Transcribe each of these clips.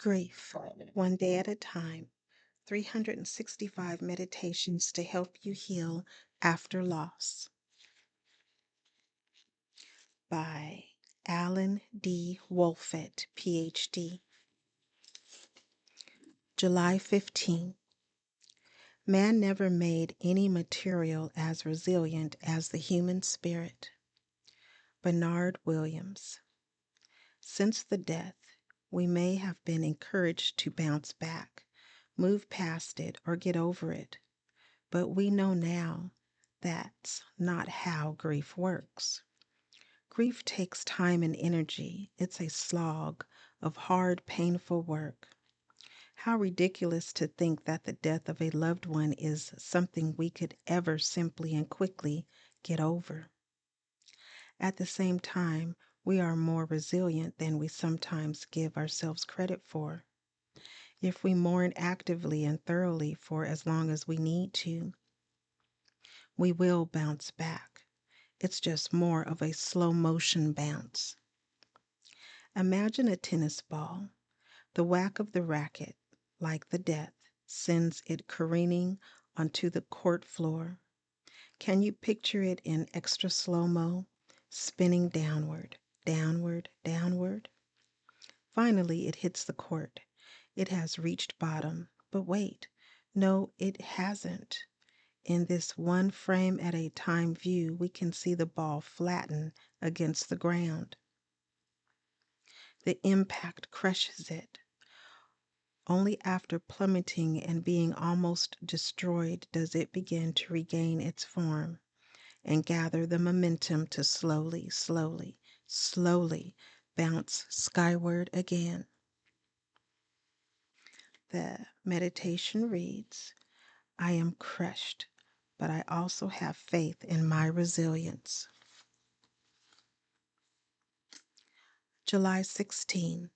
Grief, one day at a time. 365 meditations to help you heal after loss by Alan D. Wolfett, PhD. July 15. Man never made any material as resilient as the human spirit. Bernard Williams. Since the death, we may have been encouraged to bounce back, move past it, or get over it. But we know now that's not how grief works. Grief takes time and energy. It's a slog of hard, painful work. How ridiculous to think that the death of a loved one is something we could ever simply and quickly get over. At the same time, we are more resilient than we sometimes give ourselves credit for. If we mourn actively and thoroughly for as long as we need to, we will bounce back. It's just more of a slow motion bounce. Imagine a tennis ball. The whack of the racket, like the death, sends it careening onto the court floor. Can you picture it in extra slow-mo, spinning downward, downward, downward? Finally, it hits the court. It has reached bottom. But wait, no, it hasn't. In this one frame at a time view, we can see the ball flatten against the ground. The impact crushes it. Only after plummeting and being almost destroyed does it begin to regain its form and gather the momentum to slowly, slowly, slowly bounce skyward again. The meditation reads, I am crushed, but I also have faith in my resilience. July 16.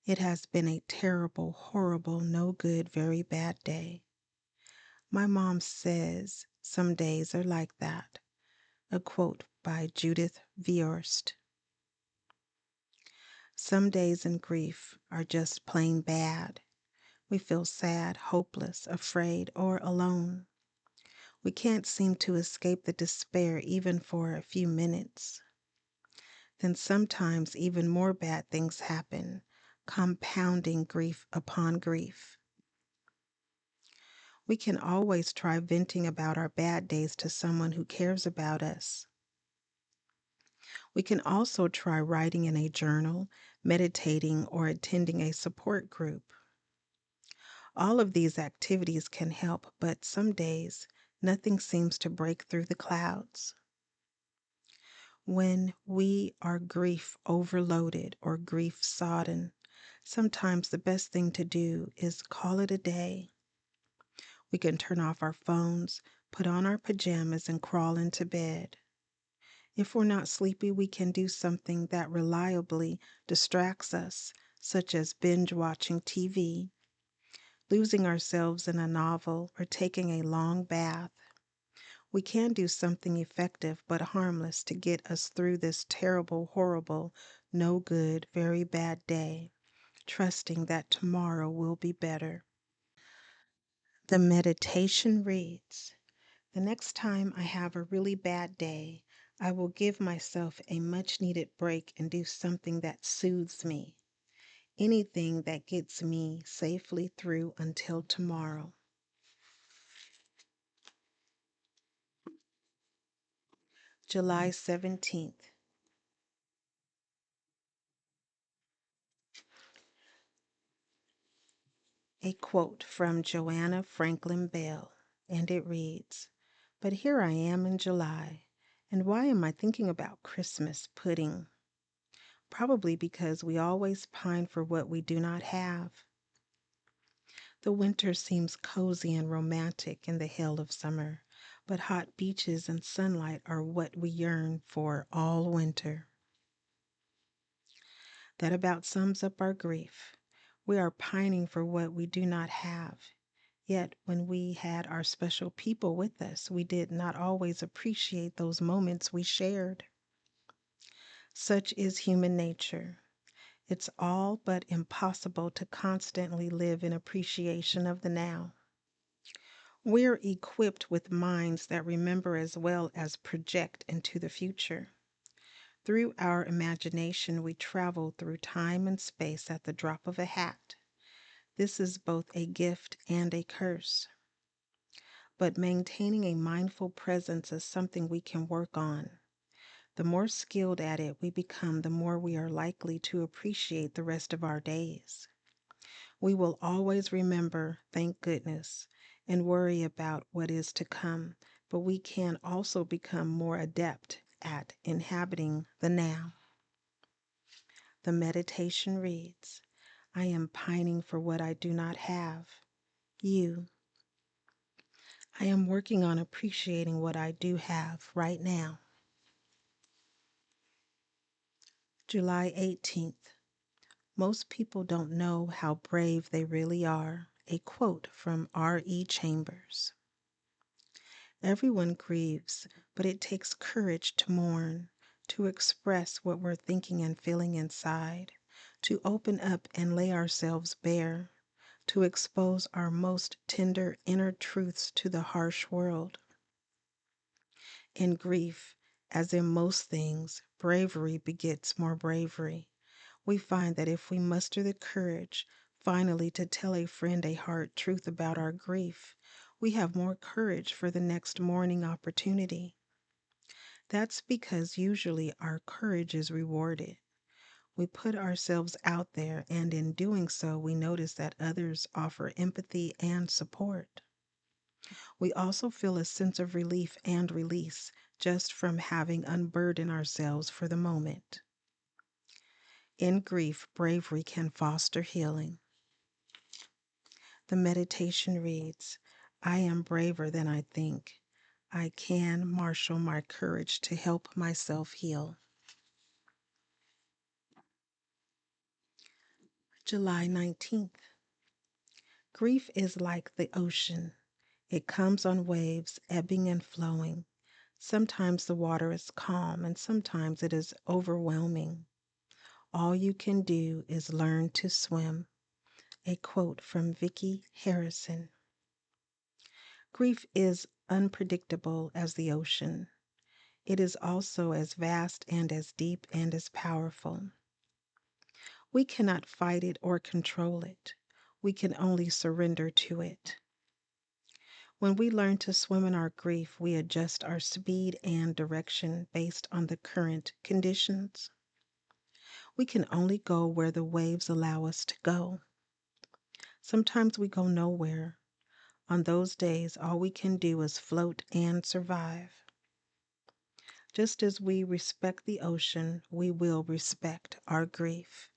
It has been a terrible, horrible, no good, very bad day. My mom says some days are like that. A quote by Judith Viorst. Some days in grief are just plain bad. We feel sad, hopeless, afraid, or alone. We can't seem to escape the despair even for a few minutes. Then sometimes even more bad things happen, compounding grief upon grief. We can always try venting about our bad days to someone who cares about us. We can also try writing in a journal, meditating, or attending a support group. All of these activities can help, but some days nothing seems to break through the clouds. When we are grief overloaded or grief sodden, sometimes the best thing to do is call it a day. We can turn off our phones, put on our pajamas, and crawl into bed. If we're not sleepy, we can do something that reliably distracts us, such as binge watching TV, losing ourselves in a novel, or taking a long bath. We can do something effective but harmless to get us through this terrible, horrible, no good, very bad day, trusting that tomorrow will be better. The meditation reads, the next time I have a really bad day, I will give myself a much needed break and do something that soothes me. Anything that gets me safely through until tomorrow. July 17th. A quote from Joanna Franklin Bell, and it reads, but here I am in July, and why am I thinking about Christmas pudding? Probably because we always pine for what we do not have. The winter seems cozy and romantic in the hell of summer, but hot beaches and sunlight are what we yearn for all winter. That about sums up our grief. We are pining for what we do not have. Yet when we had our special people with us, we did not always appreciate those moments we shared. Such is human nature. It's all but impossible to constantly live in appreciation of the now. We're equipped with minds that remember as well as project into the future. Through our imagination, we travel through time and space at the drop of a hat. This is both a gift and a curse. But maintaining a mindful presence is something we can work on. The more skilled at it we become, the more we are likely to appreciate the rest of our days. We will always remember, thank goodness, and worry about what is to come, but we can also become more adept at inhabiting the now. The meditation reads, I am pining for what I do not have. You. I am working on appreciating what I do have right now. July 18th. Most people don't know how brave they really are. A quote from R.E. Chambers. Everyone grieves, but it takes courage to mourn, to express what we're thinking and feeling inside, to open up and lay ourselves bare, to expose our most tender inner truths to the harsh world. In grief, as in most things, bravery begets more bravery. We find that if we muster the courage finally to tell a friend a hard truth about our grief, we have more courage for the next mourning opportunity. That's because usually our courage is rewarded. We put ourselves out there, and in doing so, we notice that others offer empathy and support. We also feel a sense of relief and release just from having unburdened ourselves for the moment. In grief, bravery can foster healing. The meditation reads, I am braver than I think. I can marshal my courage to help myself heal. July 19th. Grief is like the ocean. It comes on waves, ebbing and flowing. Sometimes the water is calm and sometimes it is overwhelming. All you can do is learn to swim. A quote from Vicki Harrison. Grief is unpredictable as the ocean. It is also as vast and as deep and as powerful. We cannot fight it or control it. We can only surrender to it. When we learn to swim in our grief, we adjust our speed and direction based on the current conditions. We can only go where the waves allow us to go. Sometimes we go nowhere. On those days, all we can do is float and survive. Just as we respect the ocean, we will respect our grief.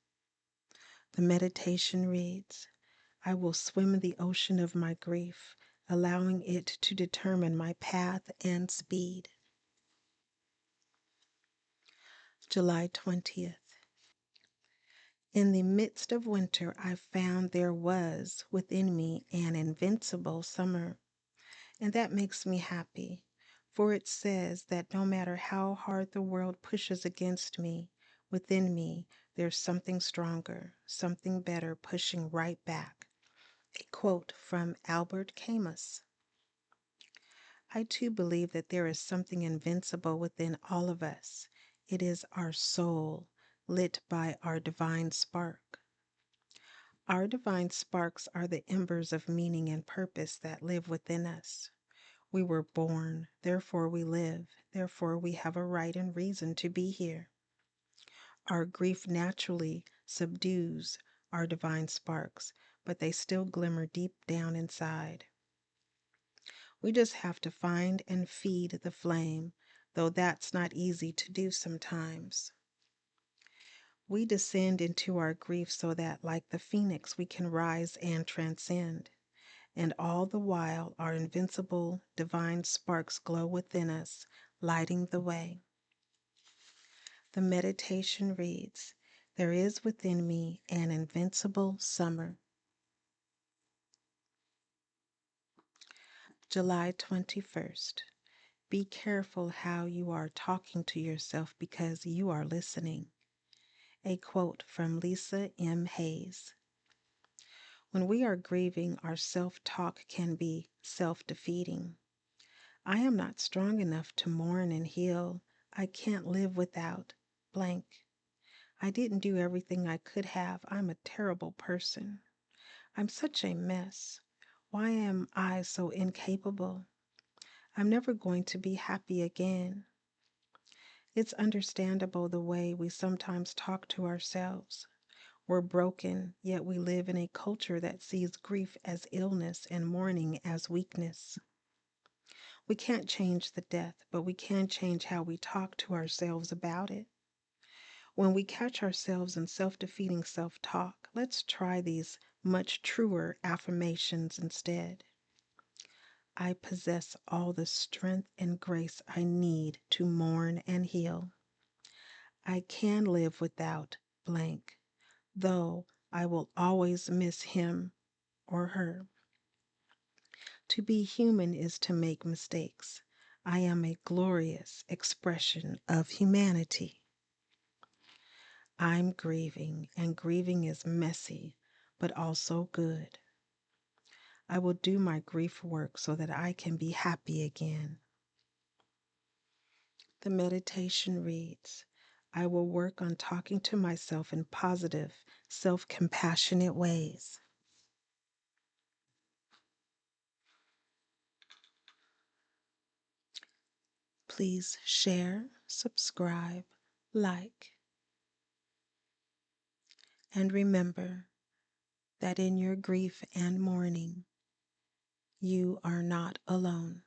The meditation reads, I will swim in the ocean of my grief, allowing it to determine my path and speed. July 20th. In the midst of winter, I found there was within me an invincible summer, and that makes me happy, for it says that no matter how hard the world pushes against me, within me there's something stronger, something better pushing right back. A quote from Albert Camus. I too believe that there is something invincible within all of us. It is our soul, lit by our divine spark. Our divine sparks are the embers of meaning and purpose that live within us. We were born, therefore we live, therefore we have a right and reason to be here. Our grief naturally subdues our divine sparks, but they still glimmer deep down inside. We just have to find and feed the flame, though that's not easy to do sometimes. We descend into our grief so that, like the phoenix, we can rise and transcend. And all the while, our invincible divine sparks glow within us, lighting the way. The meditation reads, There is within me an invincible summer. July 21st. Be careful how you are talking to yourself because you are listening. A quote from Lisa M. Hayes. When we are grieving, our self talk can be self defeating. I am not strong enough to mourn and heal. I can't live without blank. I didn't do everything I could have. I'm a terrible person. I'm such a mess. Why am I so incapable? I'm never going to be happy again. It's understandable the way we sometimes talk to ourselves. We're broken, yet we live in a culture that sees grief as illness and mourning as weakness. We can't change the death, but we can change how we talk to ourselves about it. When we catch ourselves in self defeating self talk, let's try these much truer affirmations instead. I possess all the strength and grace I need to mourn and heal. I can live without blank, though I will always miss him or her. To be human is to make mistakes. I am a glorious expression of humanity. I'm grieving, and grieving is messy, but also good. I will do my grief work so that I can be happy again. The meditation reads, I will work on talking to myself in positive, self compassionate ways. Please share, subscribe, like, and remember that in your grief and mourning, you are not alone.